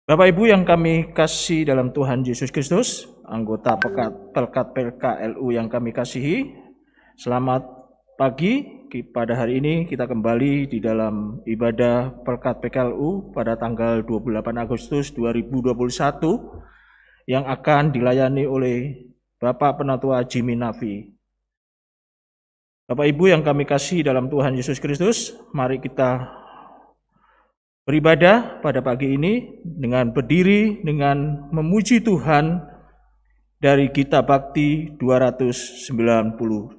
Bapak Ibu yang kami kasih dalam Tuhan Yesus Kristus, anggota Pelkat PKLU yang kami kasihi, selamat pagi. Pada hari ini kita kembali di dalam ibadah Pelkat PKLU pada tanggal 28 Agustus 2021 yang akan dilayani oleh Bapak Penatua Jimmy Nafi. Bapak Ibu yang kami kasih dalam Tuhan Yesus Kristus, mari kita beribadah pada pagi ini dengan berdiri, dengan memuji Tuhan dari Kitab Bakti 298.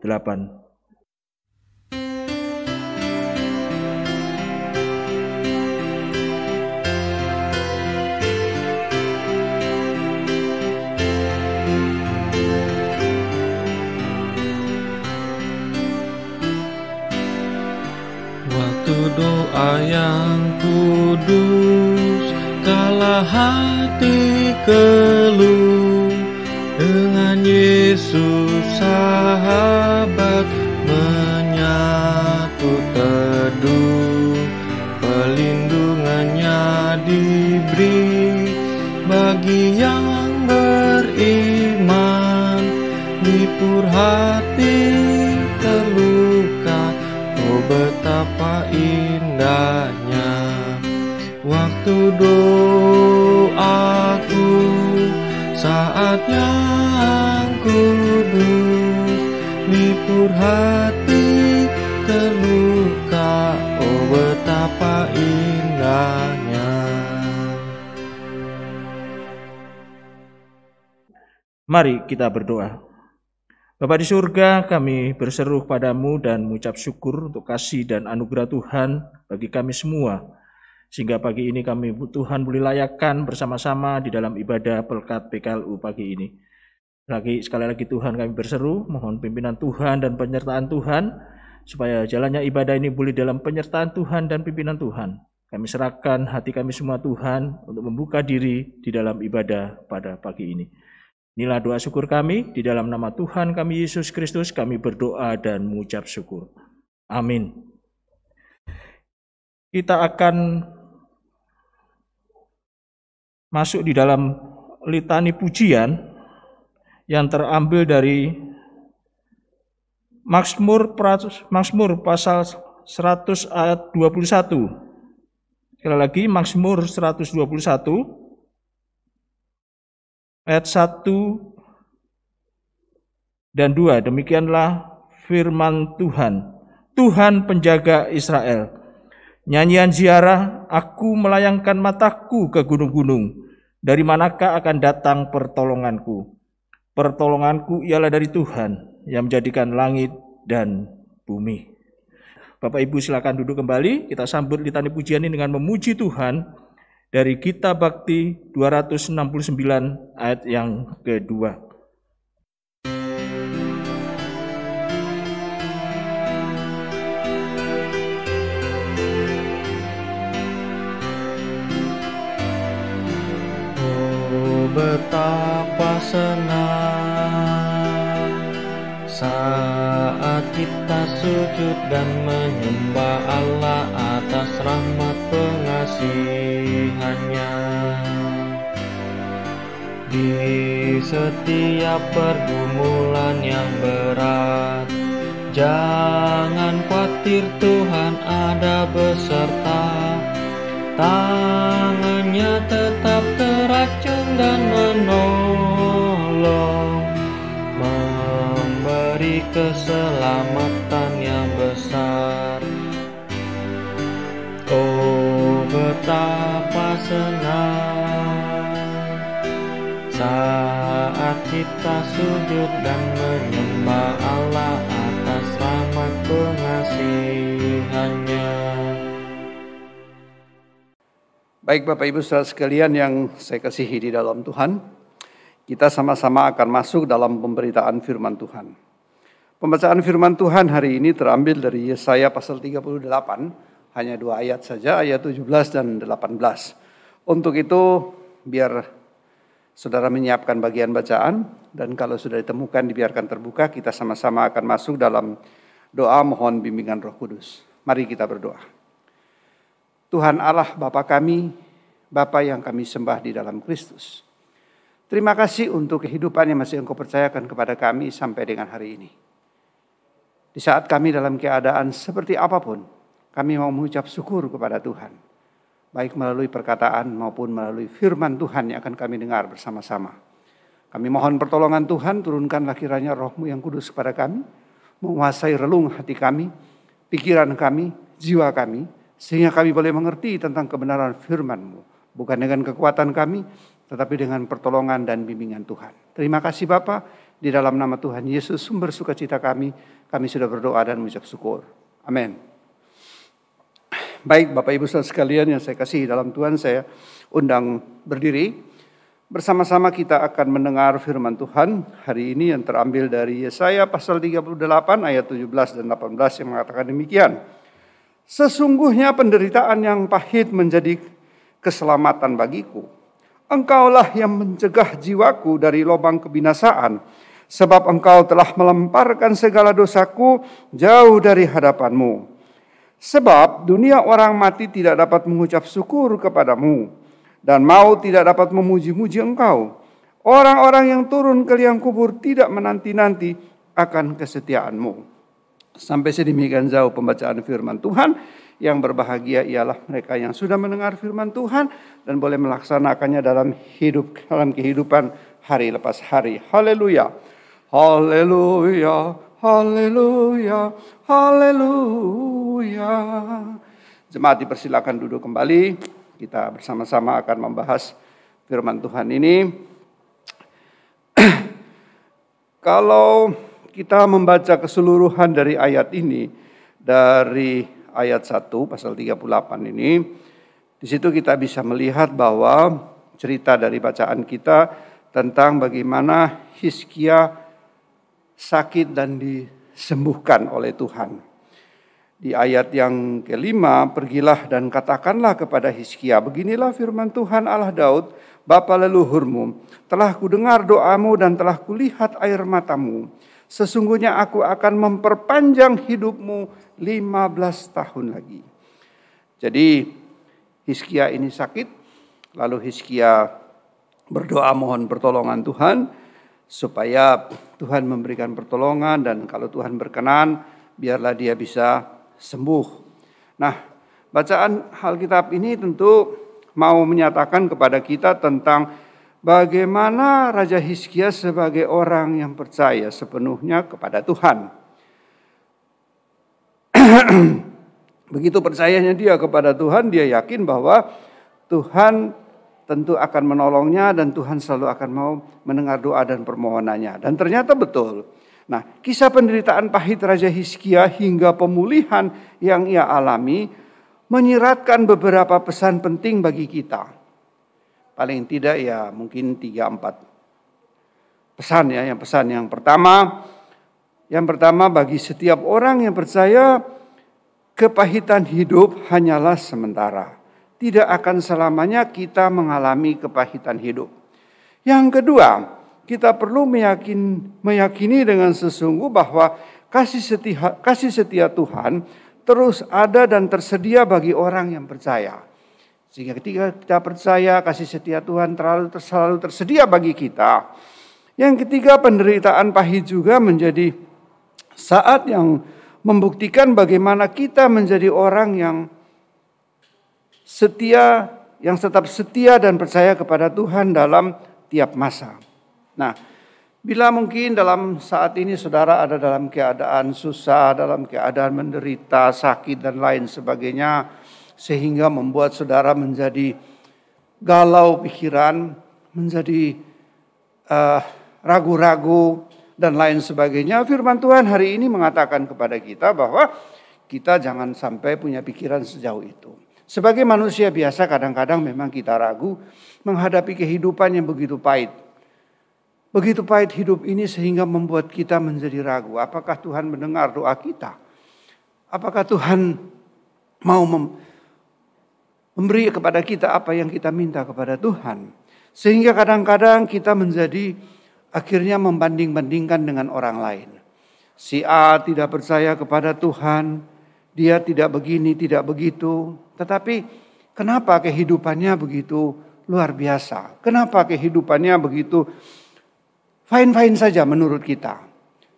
Doa yang kudus, kala hati keluh, dengan Yesus sahabat menyatu teduh, pelindungannya diberi bagi yang beriman, libur hati terluka. Oh, betapa indahnya waktu doaku, saat yang kudus, libur hati terluka. Oh, betapa indahnya. Mari kita berdoa. Bapa di surga, kami berseru padamu dan mengucap syukur untuk kasih dan anugerah Tuhan bagi kami semua. Sehingga pagi ini kami Tuhan boleh layakkan bersama-sama di dalam ibadah Pelkat PKLU pagi ini. Sekali lagi Tuhan kami berseru, mohon pimpinan Tuhan dan penyertaan Tuhan, supaya jalannya ibadah ini boleh dalam penyertaan Tuhan dan pimpinan Tuhan. Kami serahkan hati kami semua Tuhan untuk membuka diri di dalam ibadah pada pagi ini. Inilah doa syukur kami, di dalam nama Tuhan kami Yesus Kristus kami berdoa dan mengucap syukur. Amin. Kita akan masuk di dalam litani pujian yang terambil dari Mazmur pasal 100 ayat 21. Sekali lagi Mazmur 121 ayat 1 dan 2, demikianlah firman Tuhan. Tuhan penjaga Israel. Nyanyian ziarah, aku melayangkan mataku ke gunung-gunung. Dari manakah akan datang pertolonganku? Pertolonganku ialah dari Tuhan yang menjadikan langit dan bumi. Bapak Ibu silakan duduk kembali. Kita sambut litani pujian ini dengan memuji Tuhan dari Kitab Bakti 269 ayat yang kedua. Oh, betapa senang saat kita sujud dan menyembah Allah atas rahmat pengasihannya. Di setiap pergumulan yang berat, jangan khawatir, Tuhan ada beserta. Tangannya tetap teracung dan menolong, memberi keselamatan yang besar. Oh, betapa senang saat kita sujud dan menyembah Allah atas rahmat pengasihannya. Baik Bapak Ibu saudara sekalian yang saya kasihi di dalam Tuhan, kita sama-sama akan masuk dalam pemberitaan firman Tuhan. Pembacaan firman Tuhan hari ini terambil dari Yesaya pasal 38, hanya 2 ayat saja, ayat 17 dan 18. Untuk itu biar saudara menyiapkan bagian bacaan, dan kalau sudah ditemukan dibiarkan terbuka, kita sama-sama akan masuk dalam doa mohon bimbingan Roh Kudus. Mari kita berdoa. Tuhan Allah Bapa kami, Bapa yang kami sembah di dalam Kristus. Terima kasih untuk kehidupan yang masih Engkau percayakan kepada kami sampai dengan hari ini. Di saat kami dalam keadaan seperti apapun, kami mau mengucap syukur kepada Tuhan. Baik melalui perkataan maupun melalui firman Tuhan yang akan kami dengar bersama-sama. Kami mohon pertolongan Tuhan, turunkanlah kiranya Roh-Mu yang kudus kepada kami, menguasai relung hati kami, pikiran kami, jiwa kami, sehingga kami boleh mengerti tentang kebenaran firman-Mu. Bukan dengan kekuatan kami, tetapi dengan pertolongan dan bimbingan Tuhan. Terima kasih Bapa, di dalam nama Tuhan Yesus, sumber sukacita kami sudah berdoa dan mengucap syukur. Amin. Baik Bapak Ibu Saudara sekalian yang saya kasihi dalam Tuhan, saya undang berdiri. Bersama-sama kita akan mendengar firman Tuhan hari ini yang terambil dari Yesaya pasal 38 ayat 17 dan 18 yang mengatakan demikian. Sesungguhnya penderitaan yang pahit menjadi keselamatan bagiku. Engkaulah yang mencegah jiwaku dari lubang kebinasaan, sebab engkau telah melemparkan segala dosaku jauh dari hadapanmu. Sebab dunia orang mati tidak dapat mengucap syukur kepadamu, dan maut tidak dapat memuji-muji engkau. Orang-orang yang turun ke liang kubur tidak menanti-nanti akan kesetiaanmu. Sampai sedemikian jauh pembacaan firman Tuhan. Yang berbahagia ialah mereka yang sudah mendengar firman Tuhan dan boleh melaksanakannya dalam kehidupan hari lepas hari. Haleluya. Haleluya. Haleluya. Haleluya. Jemaat dipersilakan duduk kembali. Kita bersama-sama akan membahas firman Tuhan ini. Kalau kita membaca keseluruhan dari ayat ini, dari ayat 1 pasal 38 ini, di situ kita bisa melihat bahwa cerita dari bacaan kita tentang bagaimana Hizkia sakit dan disembuhkan oleh Tuhan. Di ayat yang kelima, pergilah dan katakanlah kepada Hizkia, beginilah firman Tuhan Allah Daud, bapa leluhurmu, telah kudengar doamu dan telah kulihat air matamu. Sesungguhnya aku akan memperpanjang hidupmu 15 tahun lagi. Jadi Hizkia ini sakit, lalu Hizkia berdoa mohon pertolongan Tuhan, supaya Tuhan memberikan pertolongan dan kalau Tuhan berkenan, biarlah dia bisa sembuh. Nah, bacaan Alkitab ini tentu mau menyatakan kepada kita tentang bagaimana Raja Hizkia sebagai orang yang percaya sepenuhnya kepada Tuhan. Begitu percayanya dia kepada Tuhan, dia yakin bahwa Tuhan tentu akan menolongnya dan Tuhan selalu akan mau mendengar doa dan permohonannya. Dan ternyata betul. Nah, kisah penderitaan pahit Raja Hizkia hingga pemulihan yang ia alami menyiratkan beberapa pesan penting bagi kita. Paling tidak ya mungkin 3-4 pesan ya. Yang pertama bagi setiap orang yang percaya kepahitan hidup hanyalah sementara. Tidak akan selamanya kita mengalami kepahitan hidup. Yang kedua, kita perlu meyakini dengan sesungguh bahwa kasih setia Tuhan terus ada dan tersedia bagi orang yang percaya. Sehingga ketika kita percaya kasih setia Tuhan selalu tersedia bagi kita. Yang ketiga, penderitaan pahit juga menjadi saat yang membuktikan bagaimana kita menjadi orang yang setia, yang tetap setia dan percaya kepada Tuhan dalam tiap masa. Nah, bila mungkin dalam saat ini saudara ada dalam keadaan susah, dalam keadaan menderita, sakit dan lain sebagainya, sehingga membuat saudara menjadi galau pikiran, menjadi ragu-ragu dan lain sebagainya. Firman Tuhan hari ini mengatakan kepada kita bahwa kita jangan sampai punya pikiran sejauh itu. Sebagai manusia biasa kadang-kadang memang kita ragu menghadapi kehidupan yang begitu pahit. Begitu pahit hidup ini sehingga membuat kita menjadi ragu. Apakah Tuhan mendengar doa kita? Apakah Tuhan mau memberi kepada kita apa yang kita minta kepada Tuhan? Sehingga kadang-kadang kita menjadi akhirnya membanding-bandingkan dengan orang lain. Si A tidak percaya kepada Tuhan, dia tidak begini, tidak begitu. Tetapi Kenapa kehidupannya begitu luar biasa? Kenapa kehidupannya begitu fine-fine saja menurut kita?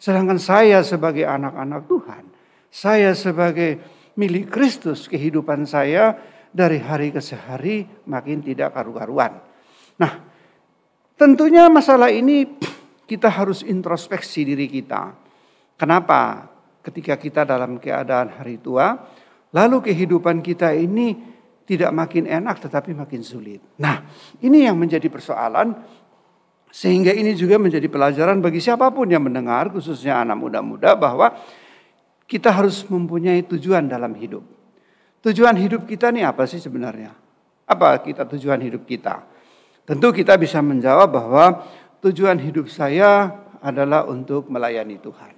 Sedangkan saya sebagai anak-anak Tuhan, saya sebagai milik Kristus, kehidupan saya dari hari ke hari makin tidak karu-karuan. Nah, tentunya masalah ini kita harus introspeksi diri kita. Kenapa ketika kita dalam keadaan hari tua, lalu kehidupan kita ini tidak makin enak tetapi makin sulit. Nah, ini yang menjadi persoalan, sehingga ini juga menjadi pelajaran bagi siapapun yang mendengar, khususnya anak muda-muda, bahwa kita harus mempunyai tujuan dalam hidup. Tujuan hidup kita ini apa sih sebenarnya? Apa tujuan hidup kita? Tentu kita bisa menjawab bahwa tujuan hidup saya adalah untuk melayani Tuhan.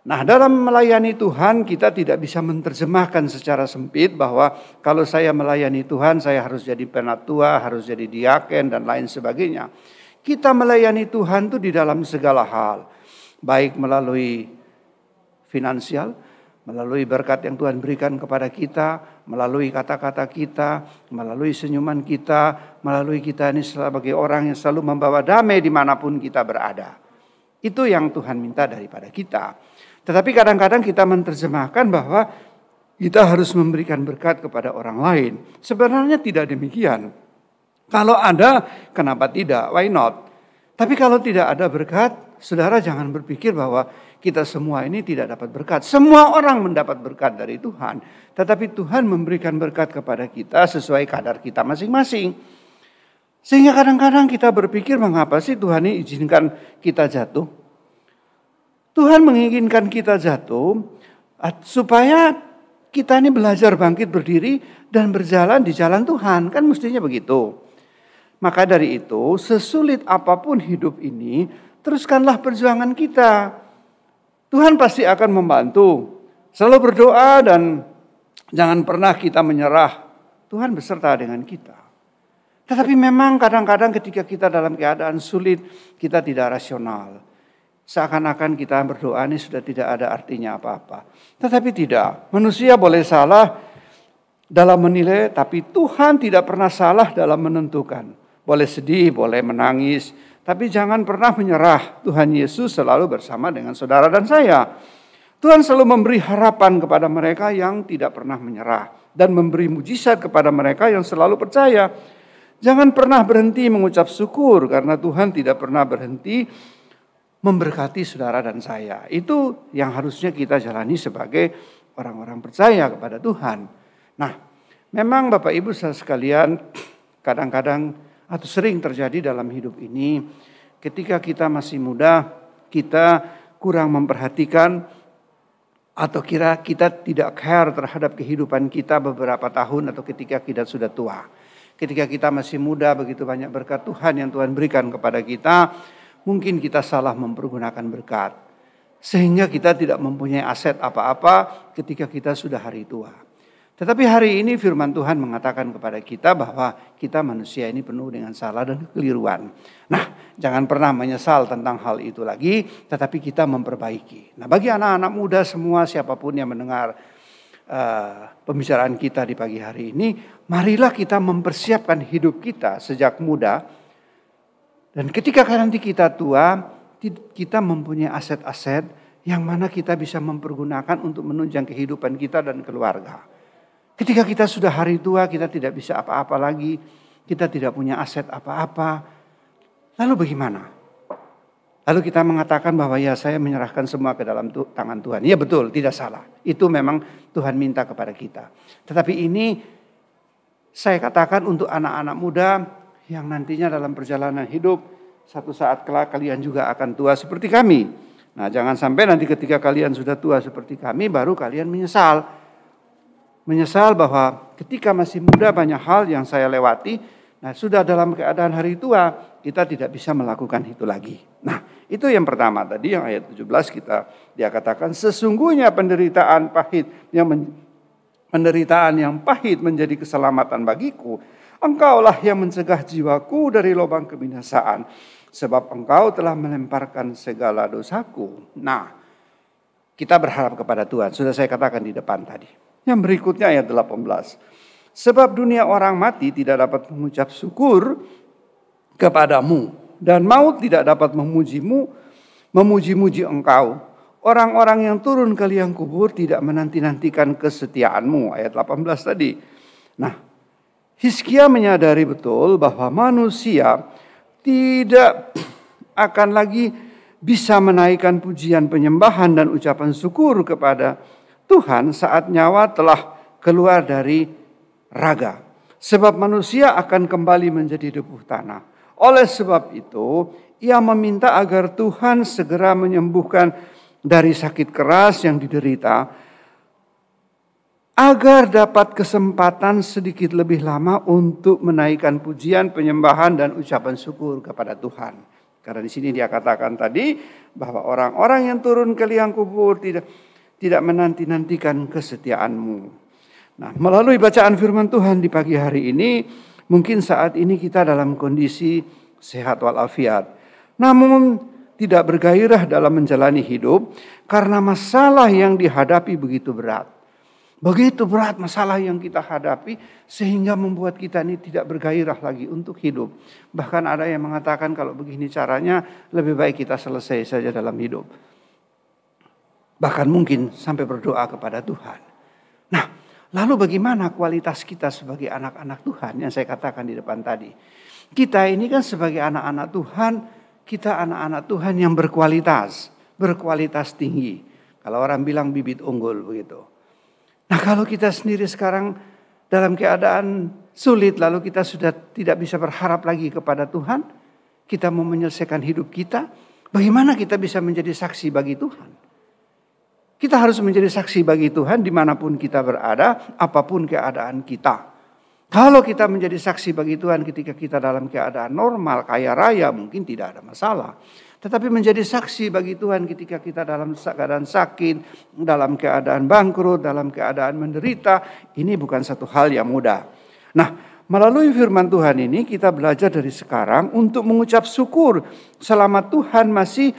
Nah, dalam melayani Tuhan kita tidak bisa menerjemahkan secara sempit bahwa kalau saya melayani Tuhan saya harus jadi penatua, harus jadi diaken dan lain sebagainya. Kita melayani Tuhan itu di dalam segala hal, baik melalui finansial, melalui berkat yang Tuhan berikan kepada kita, melalui kata-kata kita, melalui senyuman kita, melalui kita ini sebagai orang yang selalu membawa damai dimanapun kita berada. Itu yang Tuhan minta daripada kita. Tetapi kadang-kadang kita menerjemahkan bahwa kita harus memberikan berkat kepada orang lain. Sebenarnya tidak demikian. Kalau ada, kenapa tidak? Why not? Tapi kalau tidak ada berkat, saudara jangan berpikir bahwa kita semua ini tidak dapat berkat. Semua orang mendapat berkat dari Tuhan. Tetapi Tuhan memberikan berkat kepada kita sesuai kadar kita masing-masing. Sehingga kadang-kadang kita berpikir, mengapa sih Tuhan ini izinkan kita jatuh? Tuhan menginginkan kita jatuh supaya kita ini belajar bangkit berdiri dan berjalan di jalan Tuhan. Kan mestinya begitu. Maka dari itu, sesulit apapun hidup ini, teruskanlah perjuangan kita. Tuhan pasti akan membantu. Selalu berdoa dan jangan pernah kita menyerah. Tuhan beserta dengan kita. Tetapi memang kadang-kadang ketika kita dalam keadaan sulit, kita tidak rasional. Seakan-akan kita berdoa ini sudah tidak ada artinya apa-apa. Tetapi tidak. Manusia boleh salah dalam menilai, tapi Tuhan tidak pernah salah dalam menentukan. Boleh sedih, boleh menangis, tapi jangan pernah menyerah. Tuhan Yesus selalu bersama dengan saudara dan saya. Tuhan selalu memberi harapan kepada mereka yang tidak pernah menyerah. Dan memberi mujizat kepada mereka yang selalu percaya. Jangan pernah berhenti mengucap syukur, karena Tuhan tidak pernah berhenti memberkati saudara dan saya. Itu yang harusnya kita jalani sebagai orang-orang percaya kepada Tuhan. Nah, memang Bapak Ibu saudara sekalian, kadang-kadang atau sering terjadi dalam hidup ini, ketika kita masih muda, kita kurang memperhatikan atau kira kita tidak care terhadap kehidupan kita beberapa tahun atau ketika kita sudah tua. Ketika kita masih muda, begitu banyak berkat Tuhan yang Tuhan berikan kepada kita, mungkin kita salah mempergunakan berkat. Sehingga kita tidak mempunyai aset apa-apa ketika kita sudah hari tua. Tetapi hari ini firman Tuhan mengatakan kepada kita bahwa kita manusia ini penuh dengan salah dan kekeliruan. Nah, jangan pernah menyesal tentang hal itu lagi, tetapi kita memperbaiki. Nah, bagi anak-anak muda semua, siapapun yang mendengar pembicaraan kita di pagi hari ini, marilah kita mempersiapkan hidup kita sejak muda. Dan ketika nanti kita tua, kita mempunyai aset-aset yang mana kita bisa mempergunakan untuk menunjang kehidupan kita dan keluarga. Ketika kita sudah hari tua, kita tidak bisa apa-apa lagi, kita tidak punya aset apa-apa. Lalu bagaimana? Lalu kita mengatakan bahwa ya saya menyerahkan semua ke dalam tangan Tuhan. Ya betul, tidak salah. Itu memang Tuhan minta kepada kita. Tetapi ini saya katakan untuk anak-anak muda, yang nantinya dalam perjalanan hidup, satu saat kelak kalian juga akan tua seperti kami. Nah, jangan sampai nanti ketika kalian sudah tua seperti kami, baru kalian menyesal. Menyesal bahwa ketika masih muda banyak hal yang saya lewati, nah sudah dalam keadaan hari tua, kita tidak bisa melakukan itu lagi. Nah, itu yang pertama tadi, yang ayat 17 dia katakan, sesungguhnya penderitaan yang pahit menjadi keselamatan bagiku. Engkaulah yang mencegah jiwaku dari lubang kebinasaan, sebab engkau telah melemparkan segala dosaku. Nah, kita berharap kepada Tuhan. Sudah saya katakan di depan tadi. Yang berikutnya ayat 18. Sebab dunia orang mati tidak dapat mengucap syukur kepadamu, dan maut tidak dapat memuji-muji engkau. Orang-orang yang turun ke liang kubur tidak menanti-nantikan kesetiaanmu. Ayat 18 tadi. Nah, Hizkia menyadari betul bahwa manusia tidak akan lagi bisa menaikkan pujian penyembahan dan ucapan syukur kepada Tuhan saat nyawa telah keluar dari raga. Sebab manusia akan kembali menjadi debu tanah. Oleh sebab itu, ia meminta agar Tuhan segera menyembuhkan dari sakit keras yang diderita, agar dapat kesempatan sedikit lebih lama untuk menaikkan pujian, penyembahan, dan ucapan syukur kepada Tuhan. Karena di sini dia katakan tadi bahwa orang-orang yang turun ke liang kubur tidak menanti-nantikan kesetiaanmu. Nah, melalui bacaan firman Tuhan di pagi hari ini, mungkin saat ini kita dalam kondisi sehat walafiat, namun tidak bergairah dalam menjalani hidup karena masalah yang dihadapi begitu berat. Begitu berat masalah yang kita hadapi sehingga membuat kita ini tidak bergairah lagi untuk hidup. Bahkan ada yang mengatakan kalau begini caranya lebih baik kita selesai saja dalam hidup. Bahkan mungkin sampai berdoa kepada Tuhan. Nah, lalu bagaimana kualitas kita sebagai anak-anak Tuhan yang saya katakan di depan tadi? Kita ini kan sebagai anak-anak Tuhan, kita anak-anak Tuhan yang berkualitas tinggi. Kalau orang bilang bibit unggul begitu. Nah, kalau kita sendiri sekarang dalam keadaan sulit, lalu kita sudah tidak bisa berharap lagi kepada Tuhan, kita mau menyelesaikan hidup kita, bagaimana kita bisa menjadi saksi bagi Tuhan? Kita harus menjadi saksi bagi Tuhan dimanapun kita berada, apapun keadaan kita. Kalau kita menjadi saksi bagi Tuhan ketika kita dalam keadaan normal, kaya raya, mungkin tidak ada masalah. Tetapi menjadi saksi bagi Tuhan ketika kita dalam keadaan sakit, dalam keadaan bangkrut, dalam keadaan menderita, ini bukan satu hal yang mudah. Nah, melalui firman Tuhan ini kita belajar dari sekarang untuk mengucap syukur selama Tuhan masih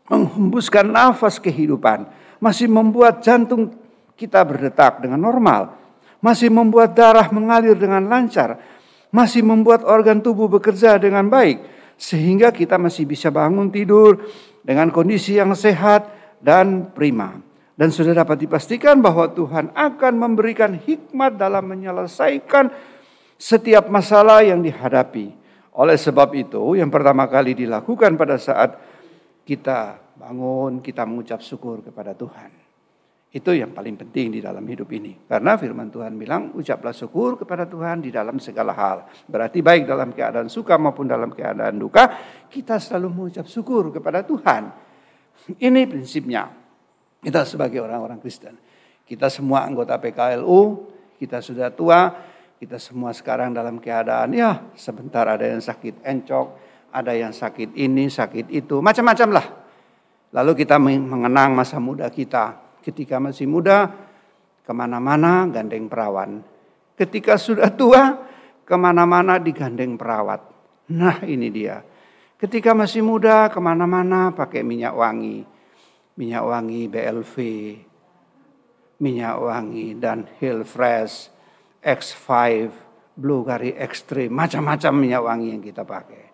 menghembuskan nafas kehidupan, masih membuat jantung kita berdetak dengan normal, masih membuat darah mengalir dengan lancar, masih membuat organ tubuh bekerja dengan baik, sehingga kita masih bisa bangun tidur dengan kondisi yang sehat dan prima. Dan sudah dapat dipastikan bahwa Tuhan akan memberikan hikmat dalam menyelesaikan setiap masalah yang dihadapi. Oleh sebab itu, yang pertama kali dilakukan pada saat kita bangun, kita mengucap syukur kepada Tuhan. Itu yang paling penting di dalam hidup ini. Karena firman Tuhan bilang, ucaplah syukur kepada Tuhan di dalam segala hal. Berarti baik dalam keadaan suka maupun dalam keadaan duka, kita selalu mengucap syukur kepada Tuhan. Ini prinsipnya. Kita sebagai orang-orang Kristen. Kita semua anggota PKLU, kita sudah tua, kita semua sekarang dalam keadaan, ya sebentar ada yang sakit encok, ada yang sakit ini, sakit itu, macam-macam lah. Lalu kita mengenang masa muda kita. Ketika masih muda, kemana-mana gandeng perawan. Ketika sudah tua, kemana-mana digandeng perawat. Nah, ini dia. Ketika masih muda, kemana-mana pakai minyak wangi. Minyak wangi BLV, minyak wangi dan Hill Fresh, X5, Blueberry Extreme, macam-macam minyak wangi yang kita pakai.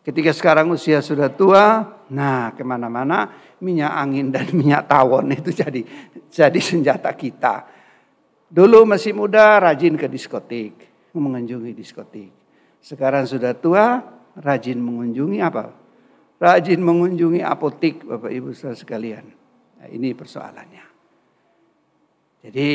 Ketika sekarang usia sudah tua, nah kemana-mana minyak angin dan minyak tawon itu jadi senjata kita. Dulu masih muda rajin ke diskotik, mengunjungi diskotik. Sekarang sudah tua, rajin mengunjungi apa? Rajin mengunjungi apotik, Bapak Ibu Saudara sekalian. Nah, ini persoalannya. Jadi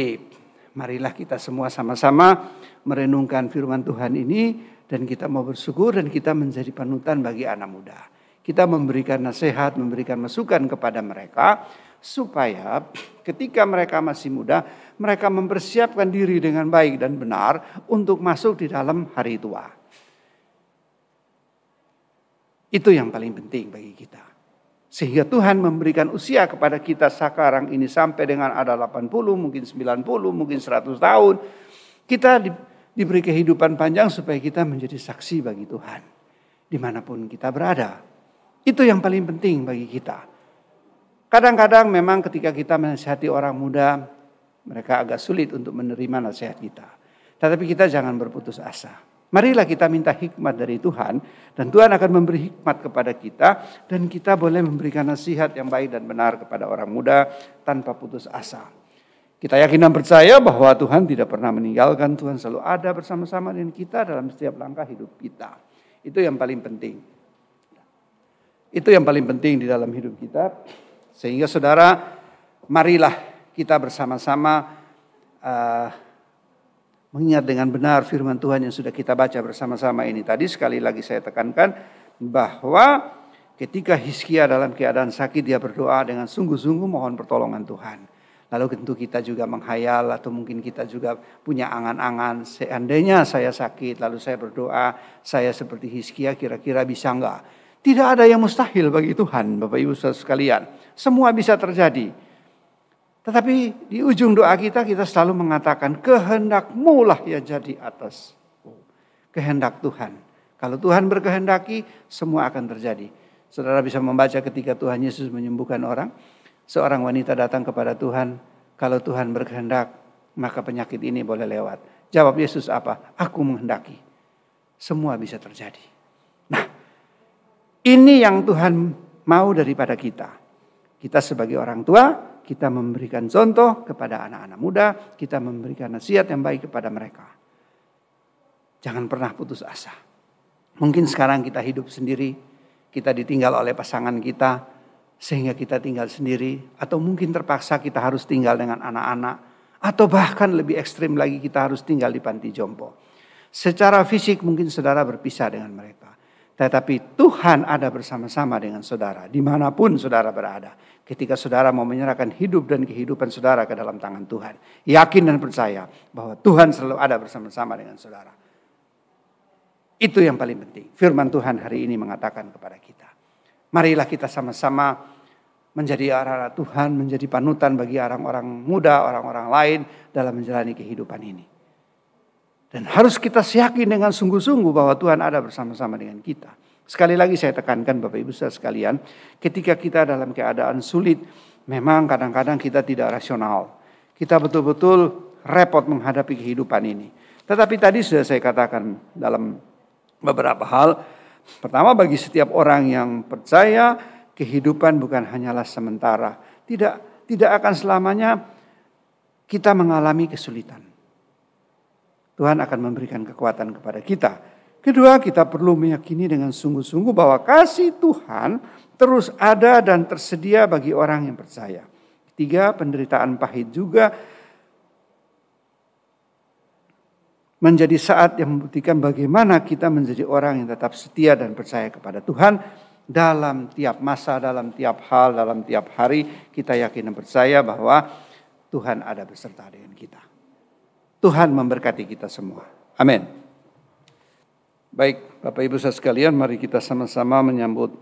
marilah kita semua sama-sama merenungkan firman Tuhan ini. Dan kita mau bersyukur dan kita menjadi panutan bagi anak muda. Kita memberikan nasihat, memberikan masukan kepada mereka. Supaya ketika mereka masih muda, mereka mempersiapkan diri dengan baik dan benar untuk masuk di dalam hari tua. Itu yang paling penting bagi kita. Sehingga Tuhan memberikan usia kepada kita sekarang ini sampai dengan ada 80, mungkin 90, mungkin 100 tahun. Kita diberi kehidupan panjang supaya kita menjadi saksi bagi Tuhan. Dimanapun kita berada. Itu yang paling penting bagi kita. Kadang-kadang memang ketika kita menasihati orang muda, mereka agak sulit untuk menerima nasihat kita. Tetapi kita jangan berputus asa. Marilah kita minta hikmat dari Tuhan, dan Tuhan akan memberi hikmat kepada kita, dan kita boleh memberikan nasihat yang baik dan benar kepada orang muda tanpa putus asa. Kita yakin dan percaya bahwa Tuhan tidak pernah meninggalkan, Tuhan selalu ada bersama-sama dengan kita dalam setiap langkah hidup kita. Itu yang paling penting. Itu yang paling penting di dalam hidup kita. Sehingga saudara, marilah kita bersama-sama mengingat dengan benar firman Tuhan yang sudah kita baca bersama-sama ini. Tadi sekali lagi saya tekankan bahwa ketika Hizkia dalam keadaan sakit, dia berdoa dengan sungguh-sungguh mohon pertolongan Tuhan. Lalu tentu kita juga menghayal atau mungkin kita juga punya angan-angan, seandainya saya sakit lalu saya berdoa, saya seperti Hizkia kira-kira bisa enggak? Tidak ada yang mustahil bagi Tuhan, Bapak Ibu Saudara sekalian. Semua bisa terjadi. Tetapi di ujung doa kita selalu mengatakan kehendak-Mu lah yang jadi atas. Kehendak Tuhan. Kalau Tuhan berkehendaki, semua akan terjadi. Saudara bisa membaca ketika Tuhan Yesus menyembuhkan orang. Seorang wanita datang kepada Tuhan, kalau Tuhan berkehendak, maka penyakit ini boleh lewat. Jawab Yesus apa? Aku menghendaki. Semua bisa terjadi. Nah, ini yang Tuhan mau daripada kita. Kita sebagai orang tua, kita memberikan contoh kepada anak-anak muda, kita memberikan nasihat yang baik kepada mereka. Jangan pernah putus asa. Mungkin sekarang kita hidup sendiri, kita ditinggal oleh pasangan kita, sehingga kita tinggal sendiri. Atau mungkin terpaksa kita harus tinggal dengan anak-anak. Atau bahkan lebih ekstrim lagi kita harus tinggal di panti jompo. Secara fisik mungkin saudara berpisah dengan mereka. Tetapi Tuhan ada bersama-sama dengan saudara dimanapun saudara berada. Ketika saudara mau menyerahkan hidup dan kehidupan saudara ke dalam tangan Tuhan. Yakin dan percaya bahwa Tuhan selalu ada bersama-sama dengan saudara. Itu yang paling penting. Firman Tuhan hari ini mengatakan kepada kita. Marilah kita sama-sama menjadi anak-anak Tuhan, menjadi panutan bagi orang-orang muda, orang-orang lain dalam menjalani kehidupan ini. Dan harus kita yakin dengan sungguh-sungguh bahwa Tuhan ada bersama-sama dengan kita. Sekali lagi saya tekankan Bapak Ibu saudara sekalian, ketika kita dalam keadaan sulit, memang kadang-kadang kita tidak rasional. Kita betul-betul repot menghadapi kehidupan ini. Tetapi tadi sudah saya katakan dalam beberapa hal. Pertama, bagi setiap orang yang percaya, kehidupan bukan hanyalah sementara. Tidak akan selamanya kita mengalami kesulitan. Tuhan akan memberikan kekuatan kepada kita. Kedua, kita perlu meyakini dengan sungguh-sungguh bahwa kasih Tuhan terus ada dan tersedia bagi orang yang percaya. Ketiga, penderitaan pahit juga menjadi saat yang membuktikan bagaimana kita menjadi orang yang tetap setia dan percaya kepada Tuhan dalam tiap masa, dalam tiap hal, dalam tiap hari. Kita yakin dan percaya bahwa Tuhan ada beserta dengan kita. Tuhan memberkati kita semua. Amin. Baik, Bapak Ibu saudara sekalian, mari kita sama-sama menyambut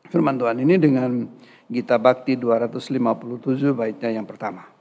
firman Tuhan ini dengan Gita Bakti 257 baitnya yang pertama.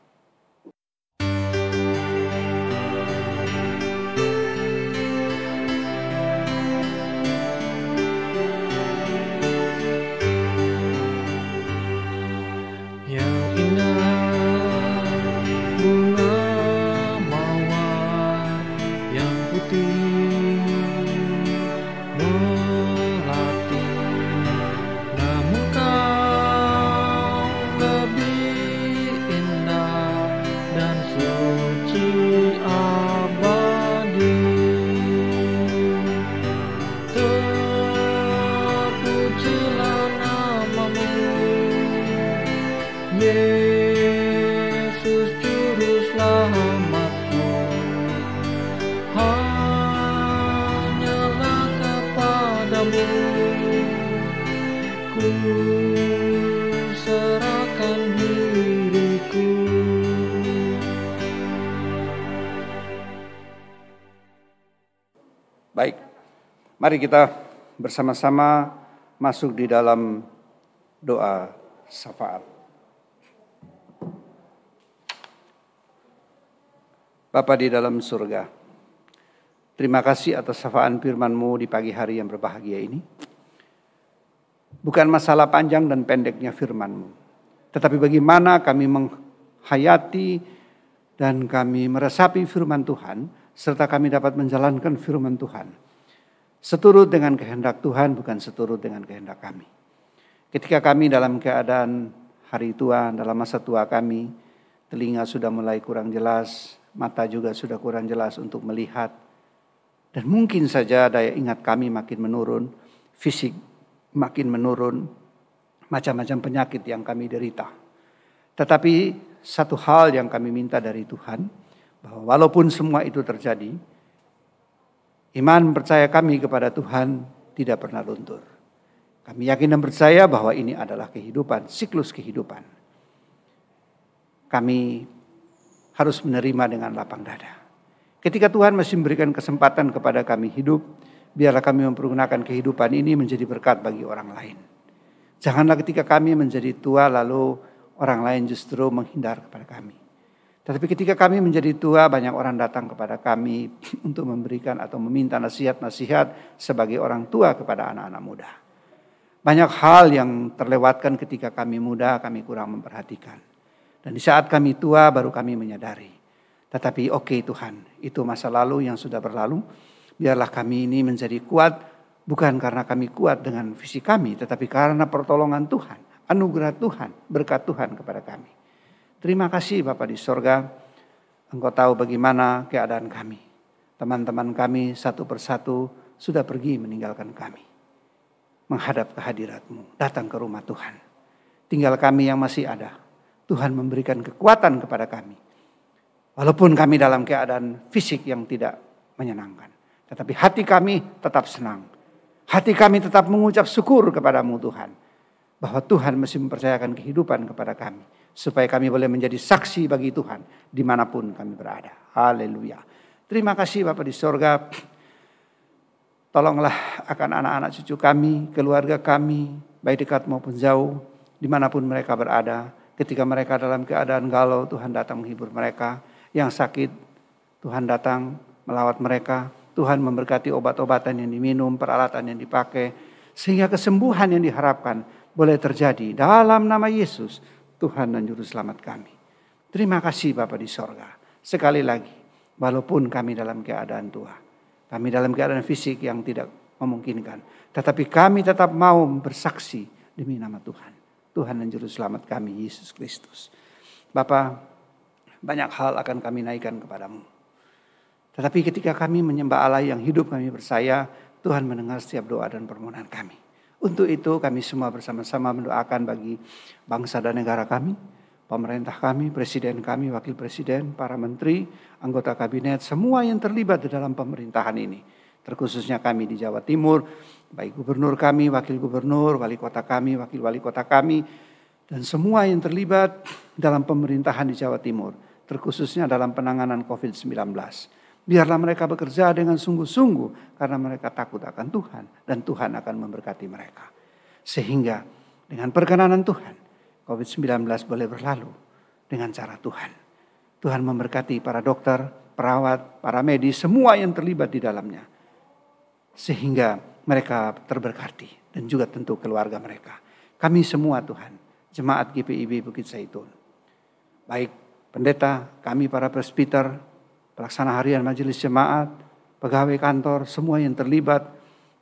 Baik, mari kita bersama-sama masuk di dalam doa syafaat. Bapa di dalam surga, terima kasih atas syafaan firman-Mu di pagi hari yang berbahagia ini. Bukan masalah panjang dan pendeknya firman-Mu, tetapi bagaimana kami menghayati dan kami meresapi firman Tuhan, serta kami dapat menjalankan firman Tuhan seturut dengan kehendak Tuhan, bukan seturut dengan kehendak kami. Ketika kami dalam keadaan hari tua, dalam masa tua kami, telinga sudah mulai kurang jelas, mata juga sudah kurang jelas untuk melihat. Dan mungkin saja daya ingat kami makin menurun, fisik makin menurun, macam-macam penyakit yang kami derita. Tetapi satu hal yang kami minta dari Tuhan, bahwa walaupun semua itu terjadi, iman percaya kami kepada Tuhan tidak pernah luntur. Kami yakin dan percaya bahwa ini adalah kehidupan, siklus kehidupan. Kami harus menerima dengan lapang dada. Ketika Tuhan masih memberikan kesempatan kepada kami hidup, biarlah kami mempergunakan kehidupan ini menjadi berkat bagi orang lain. Janganlah ketika kami menjadi tua lalu orang lain justru menghindar kepada kami. Tetapi ketika kami menjadi tua, banyak orang datang kepada kami untuk memberikan atau meminta nasihat-nasihat sebagai orang tua kepada anak-anak muda. Banyak hal yang terlewatkan ketika kami muda, kami kurang memperhatikan. Dan di saat kami tua baru kami menyadari. Tetapi oke Tuhan, itu masa lalu yang sudah berlalu. Biarlah kami ini menjadi kuat, bukan karena kami kuat dengan fisik kami, tetapi karena pertolongan Tuhan, anugerah Tuhan, berkat Tuhan kepada kami. Terima kasih Bapa di sorga, Engkau tahu bagaimana keadaan kami. Teman-teman kami satu persatu sudah pergi meninggalkan kami. Menghadap kehadirat-Mu, datang ke rumah Tuhan. Tinggal kami yang masih ada. Tuhan memberikan kekuatan kepada kami. Walaupun kami dalam keadaan fisik yang tidak menyenangkan. Tetapi hati kami tetap senang. Hati kami tetap mengucap syukur kepada-Mu Tuhan. Bahwa Tuhan masih mempercayakan kehidupan kepada kami. Supaya kami boleh menjadi saksi bagi Tuhan dimanapun kami berada. Haleluya. Terima kasih Bapa di sorga. Tolonglah akan anak-anak cucu kami, keluarga kami, baik dekat maupun jauh, dimanapun mereka berada. Ketika mereka dalam keadaan galau, Tuhan datang menghibur mereka. Yang sakit, Tuhan datang melawat mereka. Tuhan memberkati obat-obatan yang diminum, peralatan yang dipakai. Sehingga kesembuhan yang diharapkan boleh terjadi dalam nama Yesus, Tuhan dan Juru Selamat kami. Terima kasih Bapa di sorga. Sekali lagi, walaupun kami dalam keadaan tua. Kami dalam keadaan fisik yang tidak memungkinkan. Tetapi kami tetap mau bersaksi demi nama Tuhan. Tuhan dan Juru Selamat kami, Yesus Kristus. Bapa, banyak hal akan kami naikkan kepadamu. Tetapi ketika kami menyembah Allah yang hidup kami percaya, Tuhan mendengar setiap doa dan permohonan kami. Untuk itu kami semua bersama-sama mendoakan bagi bangsa dan negara kami, pemerintah kami, presiden kami, wakil presiden, para menteri, anggota kabinet, semua yang terlibat di dalam pemerintahan ini. Terkhususnya kami di Jawa Timur, baik gubernur kami, wakil gubernur, wali kota kami, wakil wali kota kami, dan semua yang terlibat dalam pemerintahan di Jawa Timur, terkhususnya dalam penanganan COVID-19. Biarlah mereka bekerja dengan sungguh-sungguh karena mereka takut akan Tuhan dan Tuhan akan memberkati mereka. Sehingga dengan perkenanan Tuhan, COVID-19 boleh berlalu dengan cara Tuhan. Tuhan memberkati para dokter, perawat, para medis, semua yang terlibat di dalamnya. Sehingga mereka terberkati dan juga tentu keluarga mereka. Kami semua Tuhan, jemaat GPIB Bukit Zaitun. Baik pendeta, kami para presbiter, pelaksana harian majelis jemaat, pegawai kantor, semua yang terlibat,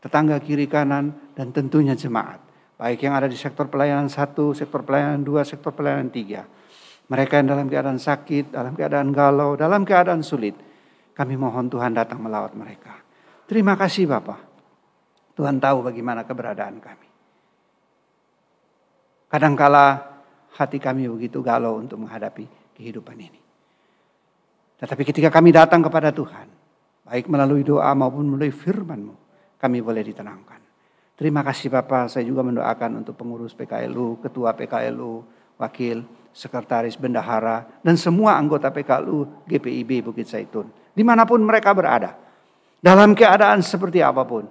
tetangga kiri kanan, dan tentunya jemaat. Baik yang ada di sektor pelayanan 1, sektor pelayanan 2, sektor pelayanan 3. Mereka yang dalam keadaan sakit, dalam keadaan galau, dalam keadaan sulit. Kami mohon Tuhan datang melawat mereka. Terima kasih Bapa. Tuhan tahu bagaimana keberadaan kami. Kadangkala hati kami begitu galau untuk menghadapi kehidupan ini. Tetapi ketika kami datang kepada Tuhan, baik melalui doa maupun melalui firman-Mu, kami boleh ditenangkan. Terima kasih Bapak, saya juga mendoakan untuk pengurus PKLU, ketua PKLU, wakil, sekretaris, bendahara, dan semua anggota PKLU GPIB Bukit Zaitun. Dimanapun mereka berada, dalam keadaan seperti apapun,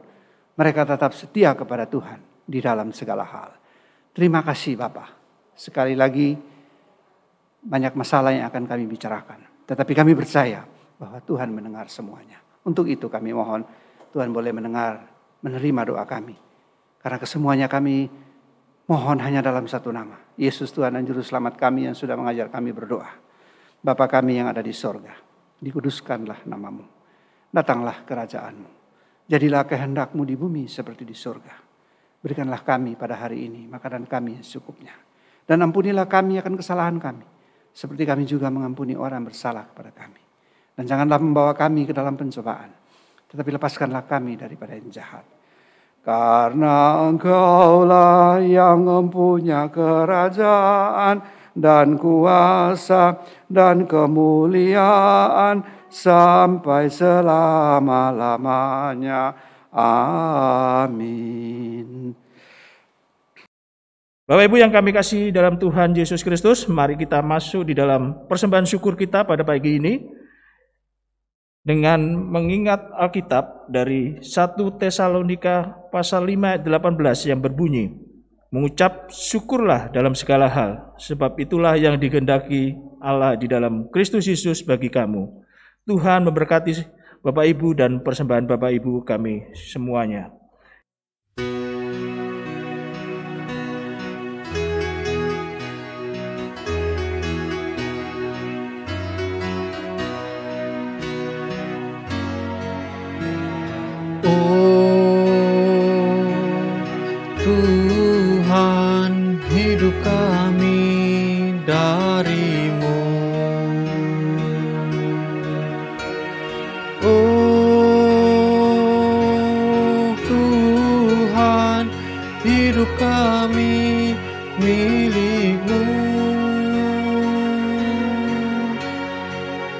mereka tetap setia kepada Tuhan di dalam segala hal. Terima kasih Bapak. Sekali lagi, banyak masalah yang akan kami bicarakan. Tetapi kami percaya bahwa Tuhan mendengar semuanya. Untuk itu kami mohon Tuhan boleh mendengar, menerima doa kami. Karena kesemuanya kami mohon hanya dalam satu nama. Yesus Tuhan dan Juru Selamat kami yang sudah mengajar kami berdoa. Bapa kami yang ada di sorga, dikuduskanlah nama-Mu. datanglah kerajaan-Mu. Jadilah kehendak-Mu di bumi seperti di surga. Berikanlah kami pada hari ini makanan kami secukupnya. Dan ampunilah kami akan kesalahan kami, seperti kami juga mengampuni orang bersalah kepada kami. Dan janganlah membawa kami ke dalam pencobaan, tetapi lepaskanlah kami daripada yang jahat. Karena Engkaulah yang mempunyai kerajaan dan kuasa dan kemuliaan sampai selama-lamanya. Amin. Bapak Ibu yang kami kasih dalam Tuhan Yesus Kristus, mari kita masuk di dalam persembahan syukur kita pada pagi ini dengan mengingat Alkitab dari 1 Tesalonika pasal 5 ayat 18 yang berbunyi, mengucap syukurlah dalam segala hal, sebab itulah yang dikehendaki Allah di dalam Kristus Yesus bagi kamu. Tuhan memberkati Bapak Ibu dan persembahan Bapak Ibu kami semuanya. Tuhan, hidup kami dari-Mu. Oh Tuhan, hidup kami milik-Mu.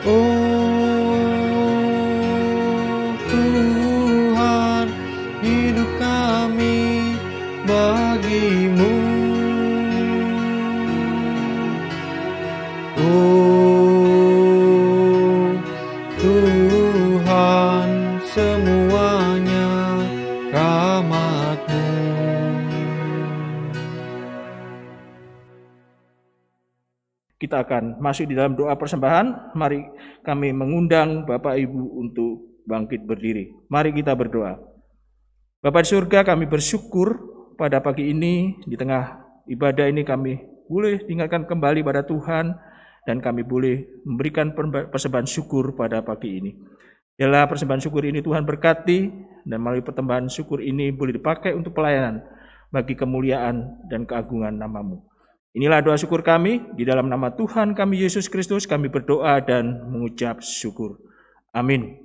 Oh Tuhan, hidup kami bagi-Mu. Oh Tuhan, semuanya rahmat-Mu. Kita akan masuk di dalam doa persembahan. Mari kami mengundang Bapak Ibu untuk bangkit berdiri. Mari kita berdoa. Bapa di surga, kami bersyukur pada pagi ini, di tengah ibadah ini kami boleh diingatkan kembali pada Tuhan, dan kami boleh memberikan persembahan syukur pada pagi ini. Biarlah persembahan syukur ini Tuhan berkati, dan melalui persembahan syukur ini boleh dipakai untuk pelayanan bagi kemuliaan dan keagungan nama-Mu. Inilah doa syukur kami, di dalam nama Tuhan kami Yesus Kristus kami berdoa dan mengucap syukur. Amin.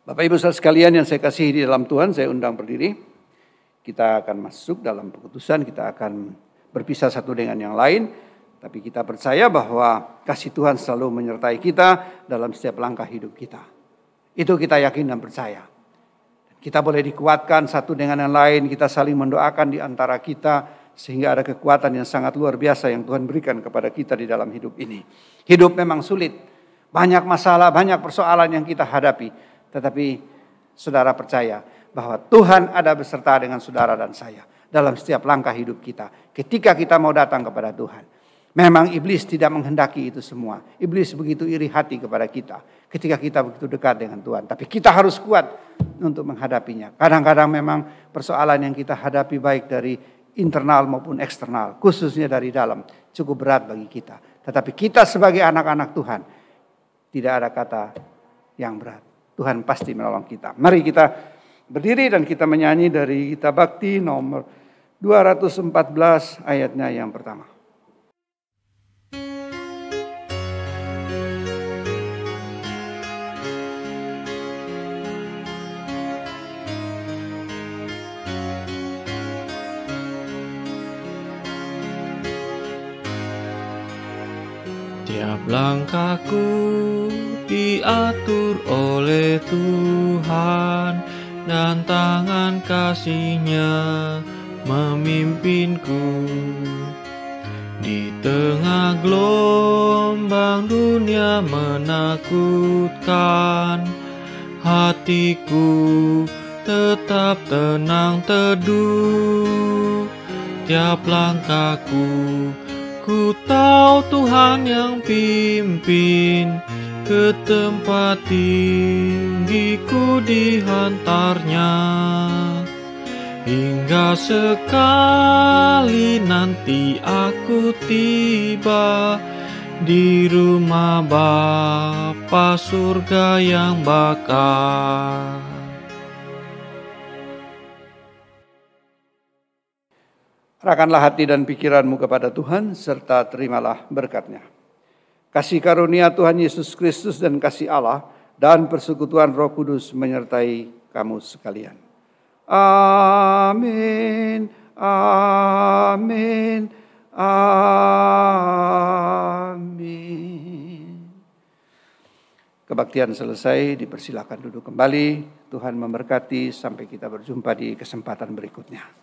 Bapak Ibu saudara sekalian yang saya kasihi di dalam Tuhan, saya undang berdiri. Kita akan masuk dalam keputusan, kita akan berpisah satu dengan yang lain. Tapi kita percaya bahwa kasih Tuhan selalu menyertai kita dalam setiap langkah hidup kita. Itu kita yakin dan percaya. Kita boleh dikuatkan satu dengan yang lain, kita saling mendoakan di antara kita, sehingga ada kekuatan yang sangat luar biasa yang Tuhan berikan kepada kita di dalam hidup ini. Hidup memang sulit, banyak masalah, banyak persoalan yang kita hadapi. Tetapi saudara percaya bahwa Tuhan ada beserta dengan saudara dan saya dalam setiap langkah hidup kita. Ketika kita mau datang kepada Tuhan. Memang iblis tidak menghendaki itu semua. Iblis begitu iri hati kepada kita ketika kita begitu dekat dengan Tuhan. Tapi kita harus kuat untuk menghadapinya. Kadang-kadang memang persoalan yang kita hadapi baik dari internal maupun eksternal, khususnya dari dalam, cukup berat bagi kita. Tetapi kita sebagai anak-anak Tuhan, tidak ada kata yang berat. Tuhan pasti menolong kita. Mari kita berdiri dan kita menyanyi dari Gita Bakti nomor 214 ayatnya yang pertama. Tiap langkahku diatur oleh Tuhan, dan tangan kasih-Nya memimpinku. Di tengah gelombang dunia menakutkan, hatiku tetap tenang teduh. Tiap langkahku ku tahu Tuhan yang pimpin, ke tempat tinggiku dihantarnya. Hingga sekali nanti aku tiba di rumah Bapa surga yang bakal. Arahkanlah hati dan pikiranmu kepada Tuhan, serta terimalah berkat-Nya. Kasih karunia Tuhan Yesus Kristus dan kasih Allah dan persekutuan Roh Kudus menyertai kamu sekalian. Amin, amin, amin. Kebaktian selesai, dipersilakan duduk kembali. Tuhan memberkati, sampai kita berjumpa di kesempatan berikutnya.